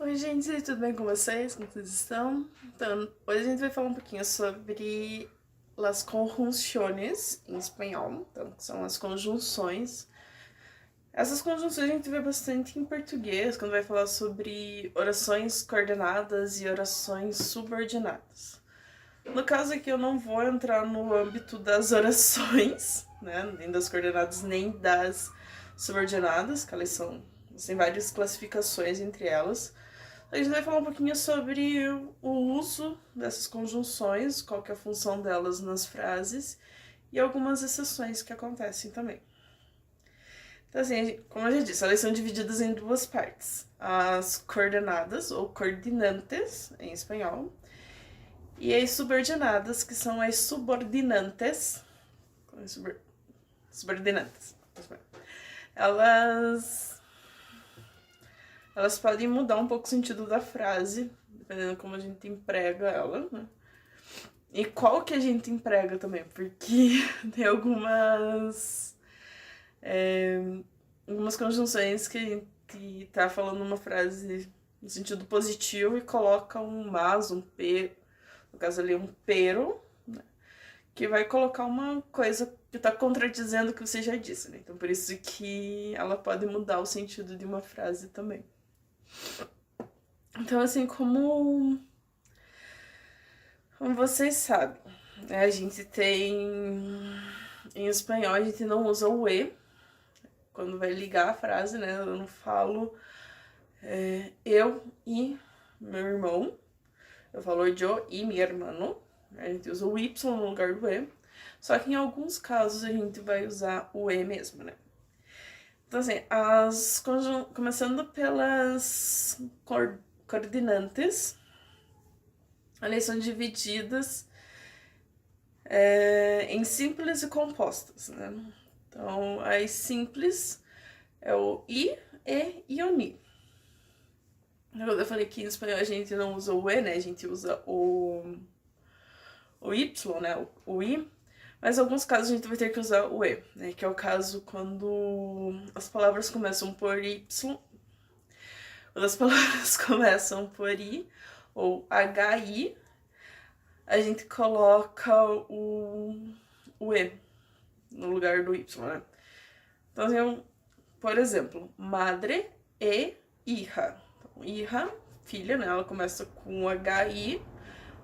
Oi, gente, tudo bem com vocês? Como vocês estão? Então, hoje a gente vai falar um pouquinho sobre las conjunciones em espanhol, então, que são as conjunções. Essas conjunções a gente vê bastante em português, quando vai falar sobre orações coordenadas e orações subordinadas. No caso aqui, eu não vou entrar no âmbito das orações, né, nem das coordenadas, nem das subordinadas, que elas são, tem várias classificações entre elas. A gente vai falar um pouquinho sobre o uso dessas conjunções, qual que é a função delas nas frases e algumas exceções que acontecem também. Então, assim, como eu já disse, elas são divididas em duas partes. As coordenadas, ou coordinantes, em espanhol, e as subordinadas, que são as subordinantes. Subordinantes. Elas podem mudar um pouco o sentido da frase, dependendo como a gente emprega ela, né? E qual que a gente emprega também, porque tem algumas conjunções que a gente tá falando uma frase no sentido positivo e coloca um mas, um pe, no caso ali um pero, né? Que vai colocar uma coisa que tá contradizendo o que você já disse, né? Então por isso que ela pode mudar o sentido de uma frase também. Então, assim, como vocês sabem, né, a gente tem... Em espanhol, a gente não usa o e quando vai ligar a frase, né? Eu não falo eu e meu irmão. Eu falo yo e mi hermano. A gente usa o y no lugar do e. Só que em alguns casos a gente vai usar o e mesmo, né? Então, assim, começando pelas coordinantes, elas são divididas em simples e compostas, né? Então, as simples é o i, e o ni. Eu falei que em espanhol a gente não usa o e, né? A gente usa o y, né? O i. Mas em alguns casos a gente vai ter que usar o e, né? Que é o caso quando as palavras começam por y, quando as palavras começam por i ou hi, a gente coloca o e no lugar do y, né? Então, assim, por exemplo, madre e hija. Então, hija, filha, né? Ela começa com hi,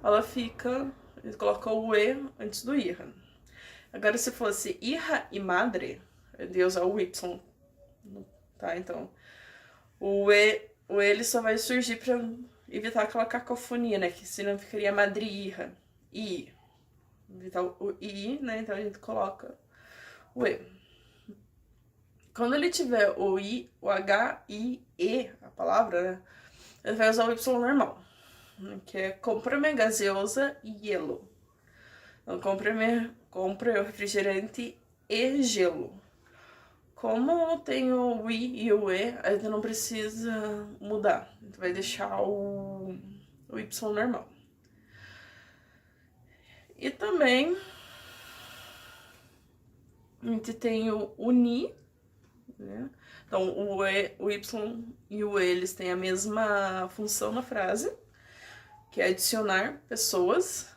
ela fica... a gente coloca o e antes do hija. Agora, se fosse hija e madre, eu ia usar o y, tá? Então, o e ele só vai surgir pra evitar aquela cacofonia, né? Que senão ficaria madre hija. I. Evitar o i, né? Então a gente coloca o e. Quando ele tiver o i, o h, i, e, a palavra, né? Ele vai usar o y normal, que é compra-me gaseosa e hielo. Então, compre o refrigerante e gelo. Como tem o i e o e, a gente não precisa mudar. A gente vai deixar o y normal. E também a gente tem o ni, né? Então o y e o e, eles têm a mesma função na frase, que é adicionar pessoas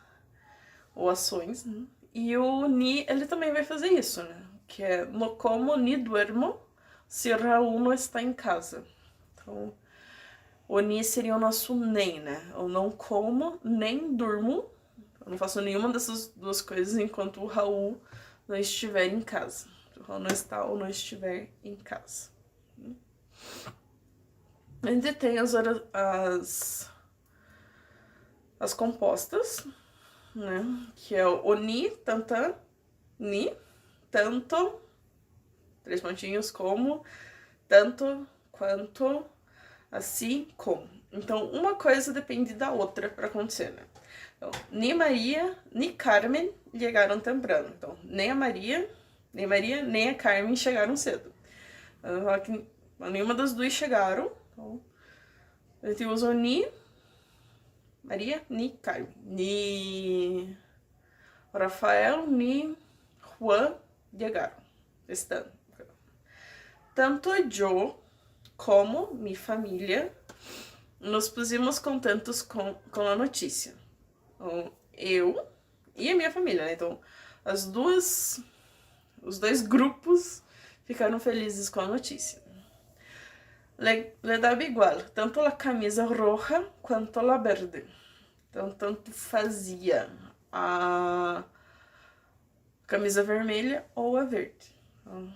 ou ações, né? E o ni, ele também vai fazer isso, né? Que é no como ni duermo se Raul não está em casa. Então, o ni seria o nosso nem, né? Eu não como, nem durmo. Eu não faço nenhuma dessas duas coisas enquanto o Raul não estiver em casa. Se o Raul não está ou não estiver em casa. A gente tem as compostas, né? Que é o ni, tantan, ni, tanto, 3 pontinhos, como, tanto, quanto, assim, como. Então, uma coisa depende da outra para acontecer, né? Então, ni Maria, ni Carmen chegaram temprano. Então, nem a Maria, nem a Carmen chegaram cedo. Então, nenhuma das duas chegaram. Então, a gente usa o ni, Maria, ni Carmen. Ni Rafael, ni Juan chegaram. Estando. Tanto eu como minha família nos pusimos contentos com a notícia. Então, eu e a minha família, né? Então, os dois grupos ficaram felizes com a notícia. Le dava igual, tanto a camisa roja quanto a verde. Então, tanto fazia a camisa vermelha ou a verde. Então,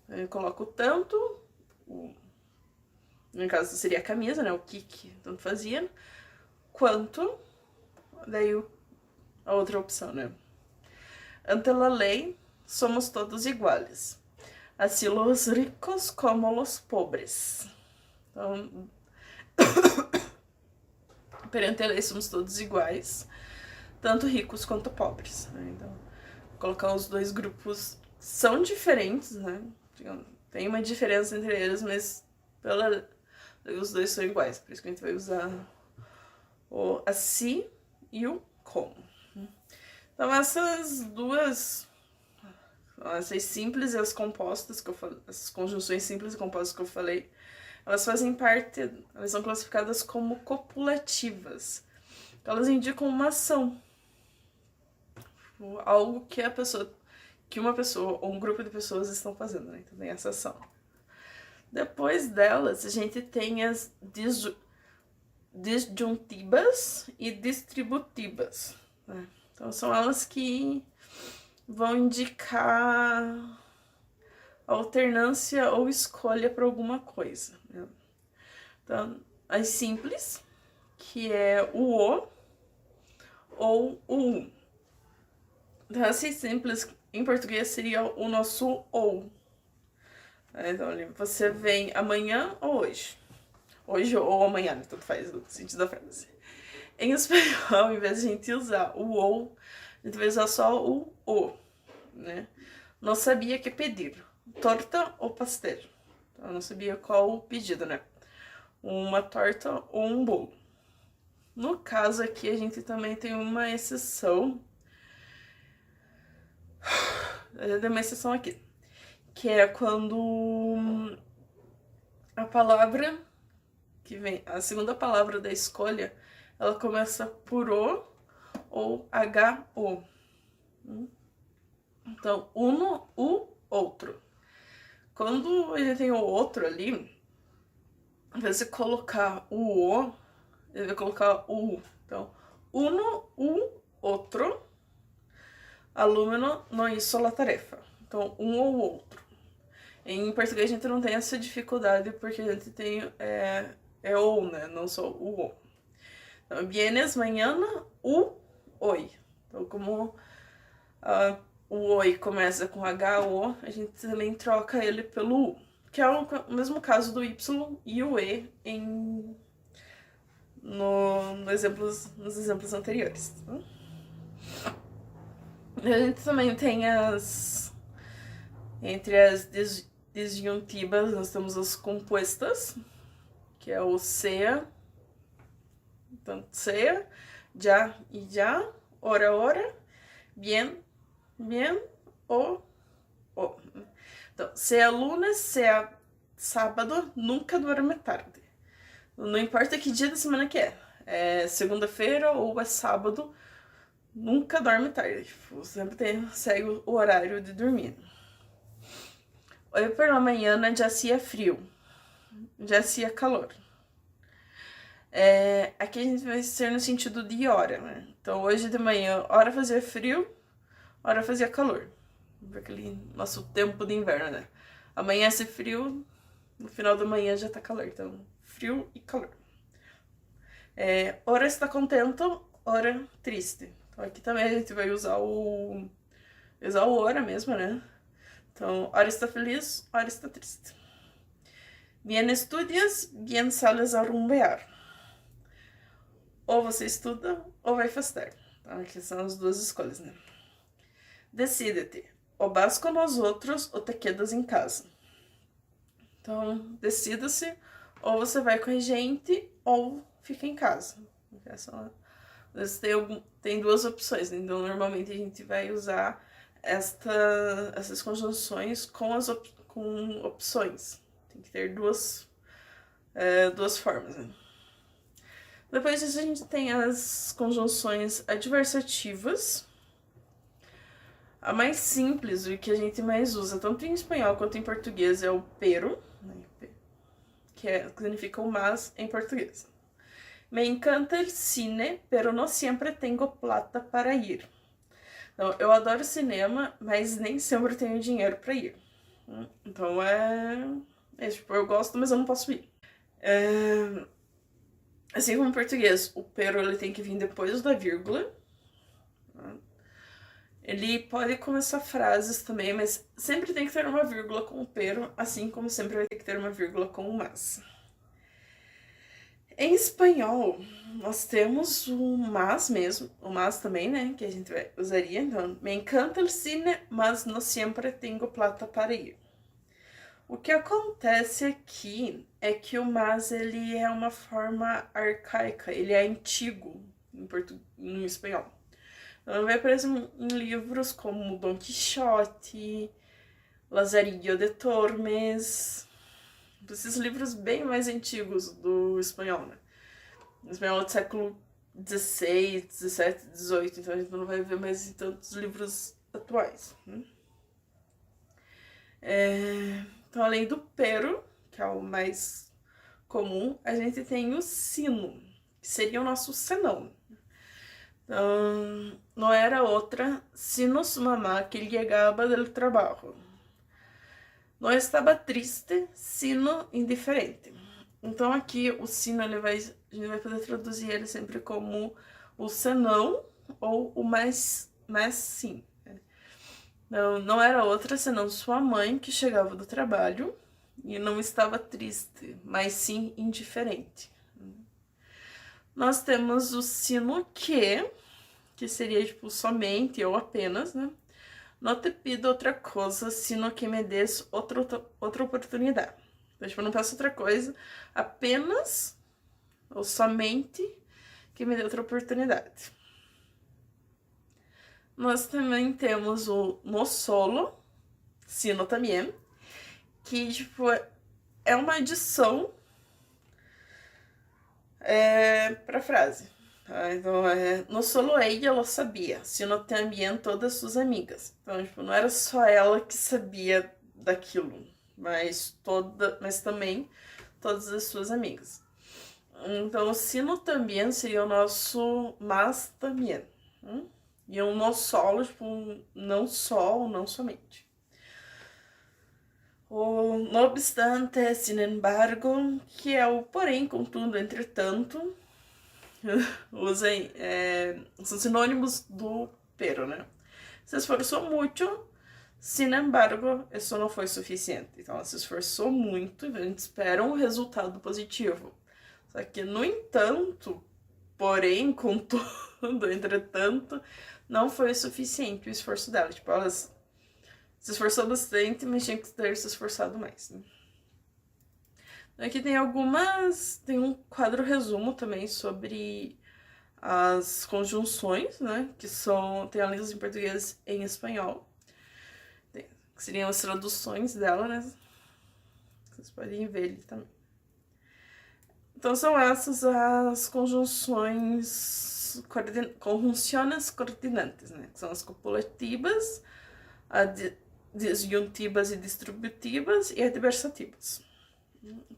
eu coloco tanto, no caso seria a camisa, né? O kick, tanto fazia, quanto daí a outra opção, né? Ante la lei, somos todos iguales. Assim los ricos como los pobres. Então, perante a lei somos todos iguais, tanto ricos quanto pobres. Né? Então, colocar os dois grupos são diferentes, né? Tem uma diferença entre eles, mas os dois são iguais. Por isso que a gente vai usar o assim e o como. Então, essas simples e as compostas que eu falei, essas conjunções simples e compostas que eu falei, elas fazem parte, elas são classificadas como copulativas. Elas indicam uma ação, algo que uma pessoa ou um grupo de pessoas estão fazendo, né? Então tem essa ação. Depois delas, a gente tem as disjuntivas e distributivas, né? Então são elas que vão indicar alternância ou escolha para alguma coisa, né? Então, as simples, que é o ou o um. Então, essas simples, em português, seria o nosso ou. Então, você vem amanhã ou hoje. Hoje ou amanhã, né? Tanto faz o sentido da frase. Em espanhol, ao invés de a gente usar o ou, a gente vai usar só o, né? Não sabia que pedir. Torta ou pastel? Eu não sabia qual o pedido, né? Uma torta ou um bolo. No caso aqui, a gente também tem uma exceção. Tem uma exceção aqui. Que é quando a palavra que vem, a segunda palavra da escolha, ela começa por o ou ho. Então, uno, o outro. Quando a gente tem o outro ali, ao invés de colocar o, ele vai colocar o u. Então, uno, o outro, alumno não hizo la tarefa. Então, um ou outro. Em português a gente não tem essa dificuldade porque a gente tem ou, né? Não só o. Então, vienes mañana, hoy. Então, como o oi começa com H-O, a gente também troca ele pelo U. Que é o mesmo caso do Y e o E nos exemplos anteriores. A gente também tem entre as disjuntivas, nós temos as compostas, que é o sea, tanto sea, ya e ya, hora, bien, o. Então, sea lunes, sea sábado, nunca duerme tarde. Não importa que dia da semana que é segunda-feira ou é sábado, nunca dorme tarde. Sempre segue o horário de dormir. Hoje por la manhã já hacía frio, já hacía calor. Aqui a gente vai ser no sentido de hora, né? Então hoje de manhã, hora fazia frio, hora fazia calor. Aquele nosso tempo de inverno, né? Amanhece frio, no final da manhã já tá calor. Então, frio e calor. Hora está contento, hora triste. Então aqui também a gente vai usar o hora mesmo, né? Então, hora está feliz, hora está triste. Bien estudias, bien sales a rumbear. Ou você estuda, ou vai festar. Então, aqui são as duas escolhas, né? Decide-te. Ou vas com nós outros, ou te quedas em casa. Então, decida-se. Ou você vai com a gente, ou fica em casa. Tem duas opções, né? Então normalmente a gente vai usar essas conjunções com opções. Tem que ter duas formas, né? Depois disso, a gente tem as conjunções adversativas. A mais simples, o que a gente mais usa, tanto em espanhol quanto em português, é o pero, né? Que significa o mas em português. Me encanta el cine, pero no siempre tengo plata para ir. Então, eu adoro cinema, mas nem sempre tenho dinheiro para ir. Então tipo, eu gosto, mas eu não posso ir. Assim como em português, o pero ele tem que vir depois da vírgula. Ele pode começar frases também, mas sempre tem que ter uma vírgula com o pero, assim como sempre vai ter que ter uma vírgula com o mas. Em espanhol, nós temos o mas mesmo, o mas também, né, que a gente usaria. Então, me encanta el cine, mas no siempre tengo plata para ir. O que acontece aqui é que o mas ele é uma forma arcaica, ele é antigo em espanhol. Então, vai aparecer em livros como Dom Quixote, Lazarillo de Tormes, esses livros bem mais antigos do espanhol, né? O espanhol é do século XVI, XVII, XVIII, então a gente não vai ver mais em tantos livros atuais. Né? Então, além do pero, que é o mais comum, a gente tem o sino, que seria o nosso senão. Então, não era outra, sino su mamá que llegaba del trabajo. Não estava triste, sino indiferente. Então, aqui, o sino, a gente vai poder traduzir ele sempre como o senão ou o mas sim. Não era outra senão sua mãe que chegava do trabalho e não estava triste, mas sim indiferente. Nós temos o sino que seria tipo somente ou apenas, né? Não te pido outra coisa, sino que me des outra oportunidade. Então, tipo, eu não peço outra coisa, apenas ou somente que me dê outra oportunidade. Nós também temos o no solo, sino também, que, tipo, é uma adição pra frase. Tá? Então, no solo ella lo sabia, sino também todas suas amigas. Então, tipo, não era só ela que sabia daquilo, mas também todas as suas amigas. Então, o sino também seria o nosso mas também. E um no solo, tipo, não só ou não somente. O no obstante, sin embargo, que é o porém, contudo, entretanto, são sinônimos do pero, né? Se esforçou muito, sin embargo, isso não foi suficiente. Então, ela se esforçou muito e a gente espera um resultado positivo. Só que, no entanto, porém, contudo, entretanto, não foi suficiente o esforço dela. Tipo, ela se esforçou bastante, mas tinha que ter se esforçado mais. Né? Aqui tem tem um quadro resumo também sobre as conjunções, né? Que tem elas em português e em espanhol. Que seriam as traduções dela, né? Vocês podem ver ali também. Então, são essas as conjunções, conjunciones coordinantes, né? Que são as copulativas, as disjuntivas e distributivas e adversativas.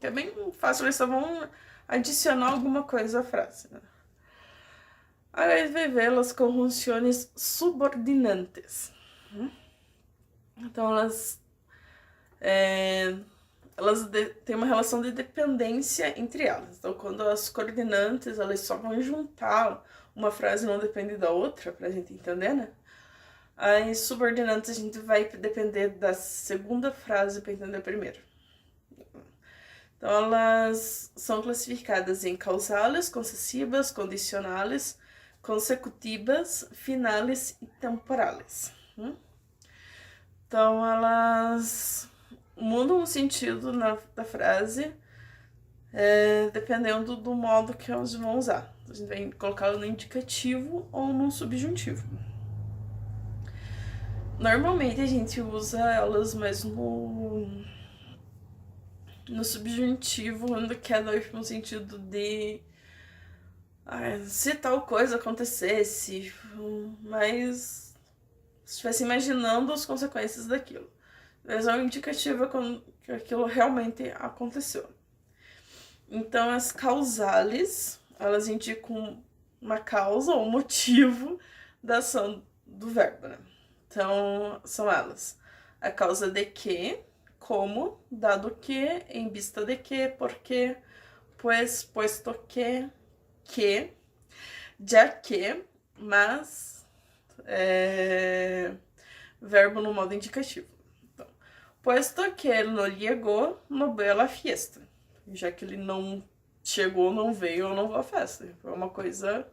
Que é bem fácil, eles só vão adicionar alguma coisa à frase, né? Agora a gente vai ver as conjunções subordinantes. Então, elas têm uma relação de dependência entre elas. Então, quando as coordinantes, elas só vão juntar uma frase não depende da outra, pra gente entender, né? As subordinantes, a gente vai depender da segunda frase para entender a primeira. Então, elas são classificadas em causales, concessivas, condicionales, consecutivas, finales e temporales. Então, elas mudam o sentido da frase dependendo do modo que elas vão usar. A gente vai colocá-la no indicativo ou no subjuntivo. Normalmente a gente usa elas mais no subjuntivo, quando quer dar um sentido de se tal coisa acontecesse, mas se estivesse imaginando as consequências daquilo. Mas é uma indicativa que aquilo realmente aconteceu. Então, as causales, elas indicam uma causa ou motivo da ação do verbo, né? Então, são elas: a causa de que, como, dado que, em vista de que, porque, pues, puesto que, já que, mas, verbo no modo indicativo. Então, puesto que ele não chegou, não veio à fiesta. Já que ele não chegou, não veio, eu não vou à festa. É uma coisa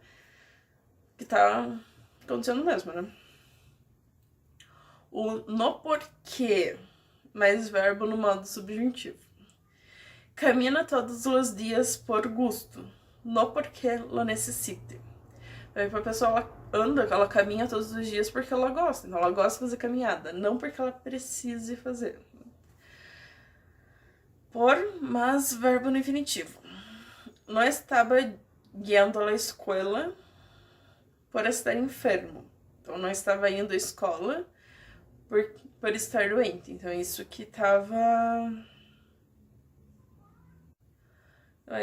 que tá acontecendo mesmo, né? O no porquê, mais verbo no modo subjuntivo. Camina todos os dias por gosto, no porque lo necessite. Aí a pessoa ela anda, ela caminha todos os dias porque ela gosta. Então ela gosta de fazer caminhada, não porque ela precise fazer. Por, mas verbo no infinitivo. Não estava indo à escola por estar enfermo. Então não estava indo à escola por estar doente. Então isso que tava.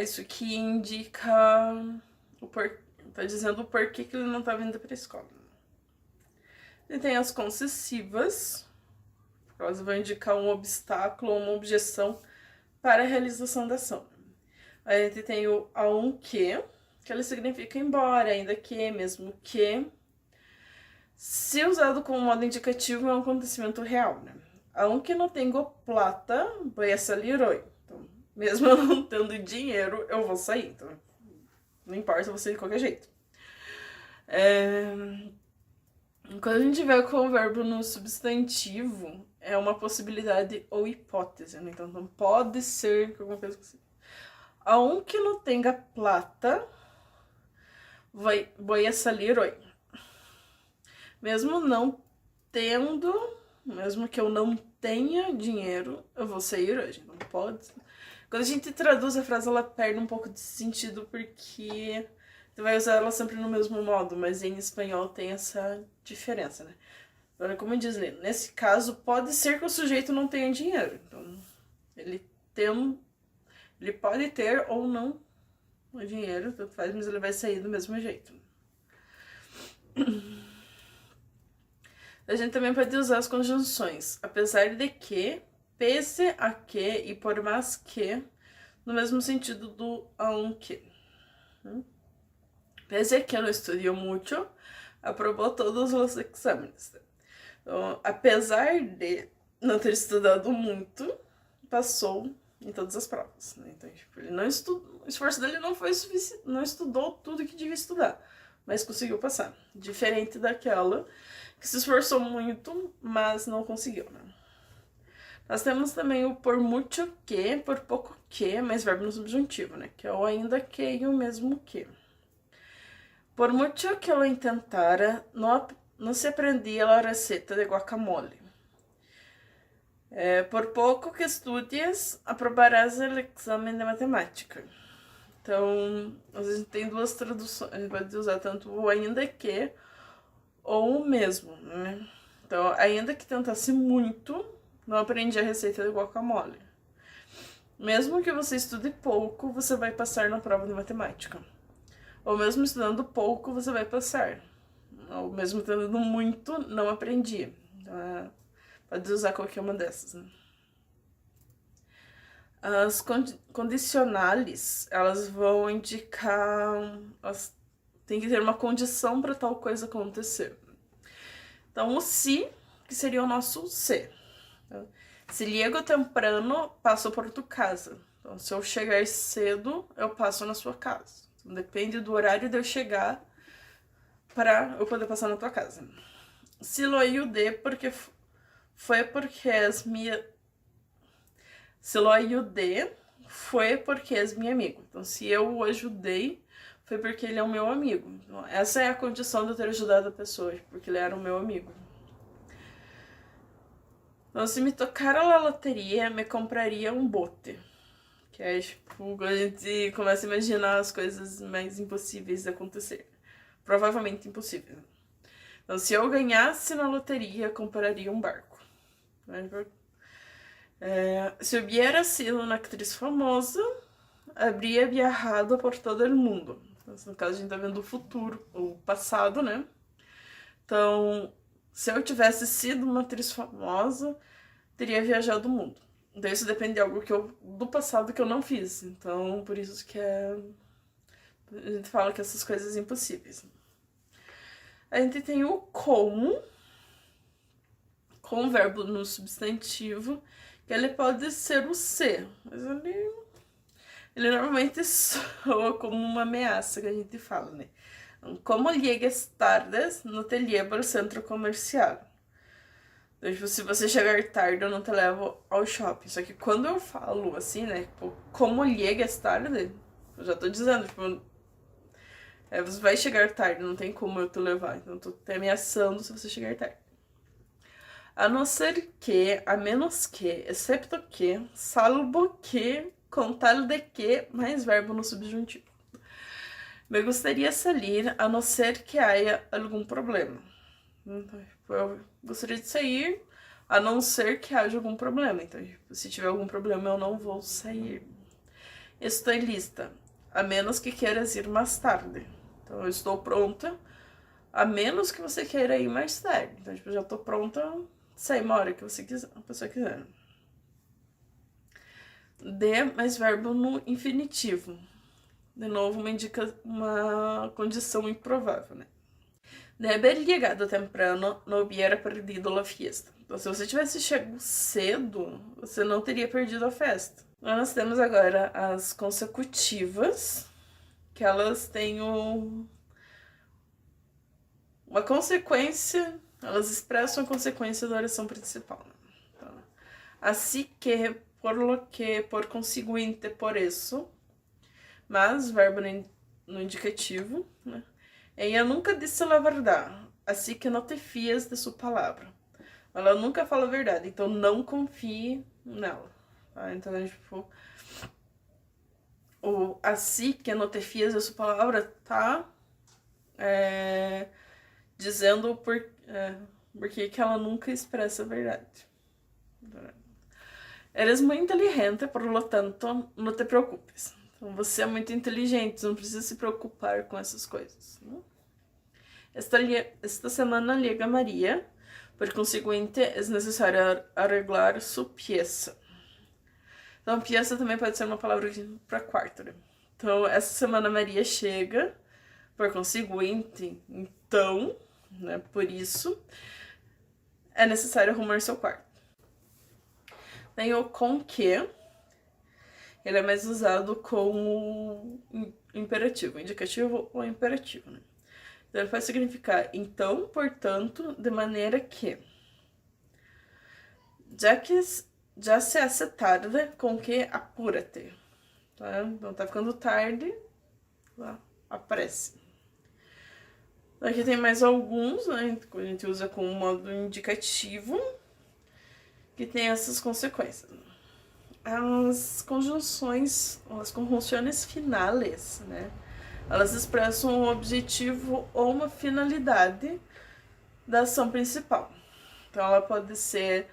Isso que indica o por... Tá dizendo o porquê que ele não estava indo para a escola. E tem as concessivas, elas vão indicar um obstáculo ou uma objeção para a realização da ação. Aí a gente tem o a um que ele significa embora, ainda que, mesmo que. Se usado como modo indicativo, é um acontecimento real, né? Aunque não tenho plata, voy a salir hoy. Então, mesmo eu não tendo dinheiro, eu vou sair. Então, não importa, eu vou sair de qualquer jeito. Quando a gente vê com o verbo no substantivo, é uma possibilidade ou hipótese, né? Então, não pode ser alguma coisa assim. Aunque não tenha plata, voy a salir hoy. Mesmo não tendo, mesmo que eu não tenha dinheiro, eu vou sair hoje. Não pode. Quando a gente traduz a frase, ela perde um pouco de sentido porque você vai usar ela sempre no mesmo modo, mas em espanhol tem essa diferença, né? Então, como diz ali, nesse caso, pode ser que o sujeito não tenha dinheiro. Então, ele pode ter ou não o dinheiro, tanto faz, mas ele vai sair do mesmo jeito. A gente também pode usar as conjunções apesar de que, pese a que e por mais que, no mesmo sentido do aunque. Pese a que não estudou muito, aprobou todos os exames. Então, apesar de não ter estudado muito, passou em todas as provas. Né? Então, tipo, ele não estudou, o esforço dele não foi suficiente, não estudou tudo que devia estudar, mas conseguiu passar. Diferente daquela que se esforçou muito, mas não conseguiu, né? Nós temos também o por muito que, por pouco que, mais verbo no subjuntivo, né? Que é o ainda que e o mesmo que. Por muito que eu intentara, não se aprendia a receita de guacamole. Por pouco que estudes, aprobarás o exame de matemática. Então, a gente tem duas traduções, a gente pode usar tanto o ainda que ou o mesmo, né? Então, ainda que tentasse muito, não aprendi a receita de guacamole. Mesmo que você estude pouco, você vai passar na prova de matemática. Ou mesmo estudando pouco, você vai passar. Ou mesmo estudando muito, não aprendi. Então, pode usar qualquer uma dessas, né? As condicionais, elas vão indicar... Tem que ter uma condição para tal coisa acontecer. Então, o se, que seria o nosso se. Então, se llego temprano, passo por tu casa. Então, se eu chegar cedo, eu passo na sua casa. Então, depende do horário de eu chegar para eu poder passar na tua casa. Se lo ayudé porque foi porque és minha... Se lo ayudé foi porque és meu amigo. Então, se eu o ajudei, foi porque ele é o meu amigo. Então, essa é a condição de eu ter ajudado a pessoa, porque ele era o meu amigo. Então, se me tocar a loteria, me compraria um bote. Que é, tipo, quando a gente começa a imaginar as coisas mais impossíveis de acontecer. Provavelmente impossíveis. Então, se eu ganhasse na loteria, compraria um barco. Se eu hubiera sido uma atriz famosa, habría viajado por todo o mundo. Então, no caso, a gente tá vendo o futuro, o passado, né? Então, se eu tivesse sido uma atriz famosa, teria viajado o mundo. Então, isso depende de algo do passado que eu não fiz. Então, por isso que a gente fala que essas coisas impossíveis. A gente tem o como, com o verbo no substantivo, que ele pode ser o ser, mas ele normalmente soa como uma ameaça que a gente fala, né? Como llegues tardes, no te llevo ao centro comercial. Então, tipo, se você chegar tarde, eu não te levo ao shopping. Só que quando eu falo assim, né? Tipo, como llegues tarde, eu já tô dizendo, tipo, você vai chegar tarde, não tem como eu te levar. Então, eu tô te ameaçando se você chegar tarde. A não ser que, a menos que, excepto que, salvo que, com tal de que, mais verbo no subjuntivo. Me gostaria sair, a não ser que haja algum problema. Então, eu gostaria de sair, a não ser que haja algum problema. Então, se tiver algum problema, eu não vou sair. Estou lista, a menos que queiras ir mais tarde. Então, eu estou pronta, a menos que você queira ir mais tarde. Então, eu já estou pronta, sair uma hora que você quiser, a pessoa quiser. De mais verbo no infinitivo. De novo, uma condição improvável, né? De haber llegado temprano, no hubiera perdido la fiesta. Então, se você tivesse chegado cedo, você não teria perdido a festa. Nós temos agora as consecutivas, que elas têm uma consequência, elas expressam a consequência da oração principal. Né? Então, assim que, por lo que, por conseguinte, por isso, mas verbo no indicativo, né? Ella nunca disse a verdade, assim que não te fias de sua palavra. Ela nunca fala a verdade, então não confie nela. Tá? Então, tipo, o assim que não te fias de sua palavra tá dizendo porque que ela nunca expressa a verdade. Eres muito inteligente, por lo tanto, não te preocupes. Então, você é muito inteligente, não precisa se preocupar com essas coisas. Né? Esta semana llega Maria, por conseguinte, é necessário arreglar sua pieza. Então, pieza também pode ser uma palavra para quarto, né? Então, essa semana Maria chega, por conseguinte, então, né, por isso, é necessário arrumar seu quarto. Tem o com que, ele é mais usado como imperativo, indicativo ou imperativo, né? Então, ele pode significar então, portanto, de maneira que. Já se hace tarde, com que apúrate. Tá? Então, tá ficando tarde, lá, apresse. Aqui tem mais alguns, né? Que a gente usa com um modo indicativo, que tem essas consequências. As conjunções, as conjunções finales, né? Elas expressam um objetivo ou uma finalidade da ação principal. Então, ela pode ser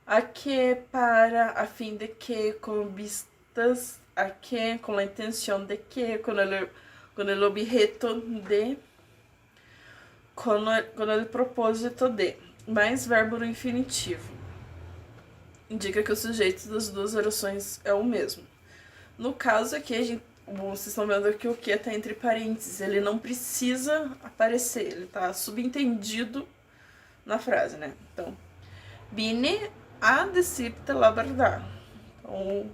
a que, para, a fim de que, com vistas a que, com a intenção de que, com o objeto de, com o propósito de. Mais verbo no infinitivo. Indica que o sujeito das duas orações é o mesmo. No caso aqui, vocês estão vendo que o que está entre parênteses, ele não precisa aparecer, ele está subentendido na frase, né? Então, vine a decirte la verdad. Então,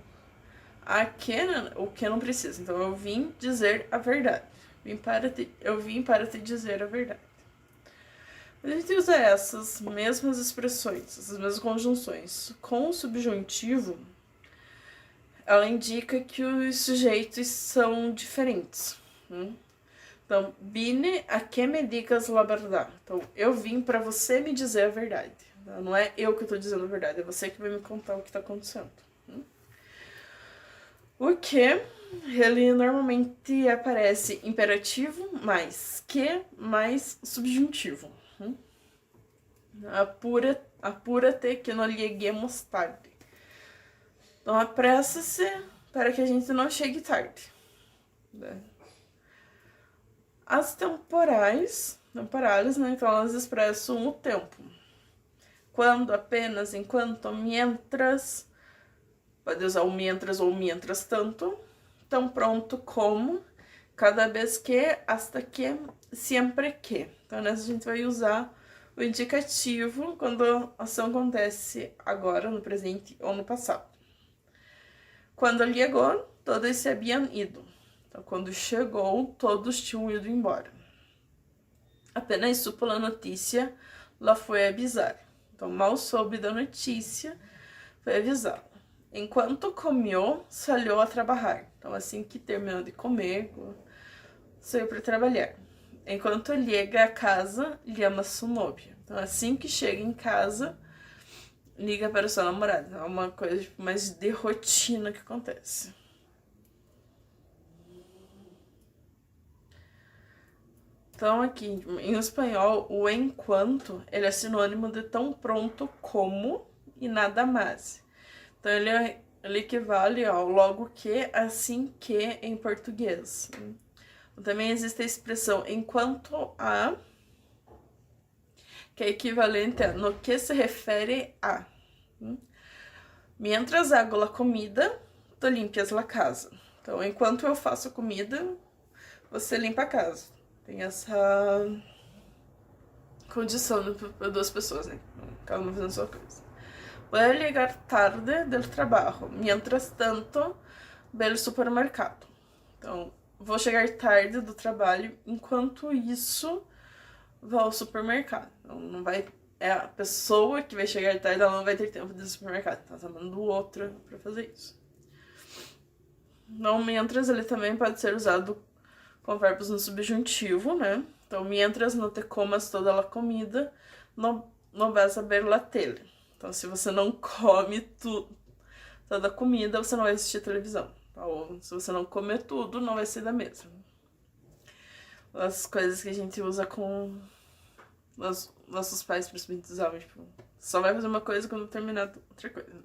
o que não precisa. Então, eu vim dizer a verdade. Eu vim para te dizer a verdade. A gente usa essas mesmas expressões, essas mesmas conjunções com o subjuntivo. Ela indica que os sujeitos são diferentes. Então, vine a que me digas la verdad. Então, eu vim para você me dizer a verdade. Não é eu que estou dizendo a verdade, é você que vai me contar o que está acontecendo. O que, ele normalmente aparece imperativo mais que mais subjuntivo. Apura-te que nós cheguemos tarde. Então, apressa-se para que a gente não chegue tarde. As temporais, né? Então, elas expressam o tempo. Quando, apenas, enquanto, mientras. Pode usar o mientras ou mientras tanto. Tão pronto como, cada vez que, hasta que, sempre que. Então, nessa a gente vai usar o indicativo quando a ação acontece agora, no presente ou no passado. Quando chegou, todos se haviam ido. Então, quando chegou, todos tinham ido embora. Apenas supo a notícia, lá foi avisar. Então, mal soube da notícia, foi avisar. Enquanto comeu, saiu a trabalhar. Então, assim que terminou de comer, saiu para trabalhar. Enquanto chega a casa, chama sua novia. Então, assim que chega em casa, liga para o seu namorado. É uma coisa tipo, mais de rotina que acontece. Então, aqui, em espanhol, o enquanto, ele é sinônimo de tão pronto como e nada mais. Então, ele equivale ao logo que, assim que, em português. Também existe a expressão enquanto a, que é equivalente a no que se refere a. Mientras hago la comida, tu limpias la casa. Então, enquanto eu faço comida, você limpa a casa. Tem essa condição para duas pessoas, né? Cada uma fazendo sua coisa. Puede llegar tarde del trabajo, mientras tanto, del supermercado. Então, vou chegar tarde do trabalho, enquanto isso, vou ao supermercado. Então, não vai... É a pessoa que vai chegar tarde, ela não vai ter tempo de ir ao supermercado. Tá chamando outra pra fazer isso. Então, mientras, ele também pode ser usado com verbos no subjuntivo, né? Então, mientras no te comas toda a comida, no vas a ver la tele. Então, se você não come toda a comida, você não vai assistir televisão. Ou se você não comer tudo, não vai ser da mesa. As coisas que a gente usa com nossos pais, principalmente usavam, tipo, só vai fazer uma coisa quando terminar outra coisa.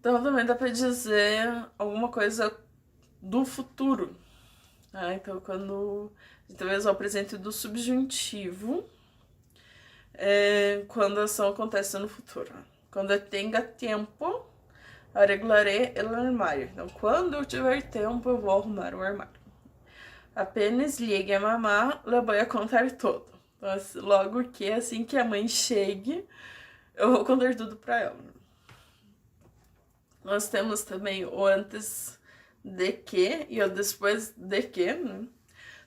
Então, também dá pra dizer alguma coisa do futuro. Então, quando a gente vai usar o presente do subjuntivo, quando a ação acontece no futuro. Quando eu tenha tempo, arreglaré el armário. Então, quando eu tiver tempo, eu vou arrumar o armário. Apenas ligue a mamá, le voy a contar todo. Então, logo que, assim que a mãe chegue, eu vou contar tudo pra ela. Nós temos também o antes de que e o depois de que, né?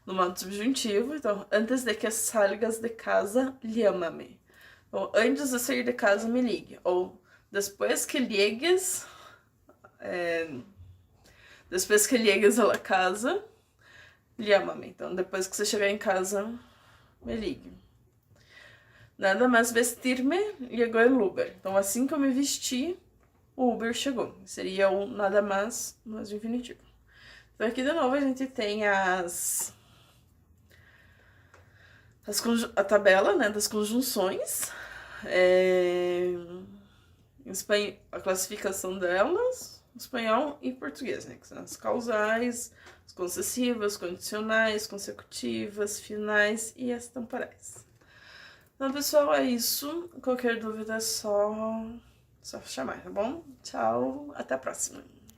No modo subjuntivo. Então, antes de que salgas de casa, llama-me. Então, antes de sair de casa, me ligue. Ou, depois que llegues... depois que llegues a la casa, llama-me. Então, depois que você chegar em casa, me ligue. Nada mais vestir-me, chegou o Uber. Então, assim que eu me vesti, o Uber chegou. Seria o nada mais, mas infinitivo. Então, aqui de novo a gente tem a tabela, né, das conjunções. A classificação delas, espanhol e português, né? Que são as causais, as concessivas, condicionais, consecutivas, finais e as temporais. Então, pessoal, é isso. Qualquer dúvida é só chamar, tá bom? Tchau, até a próxima.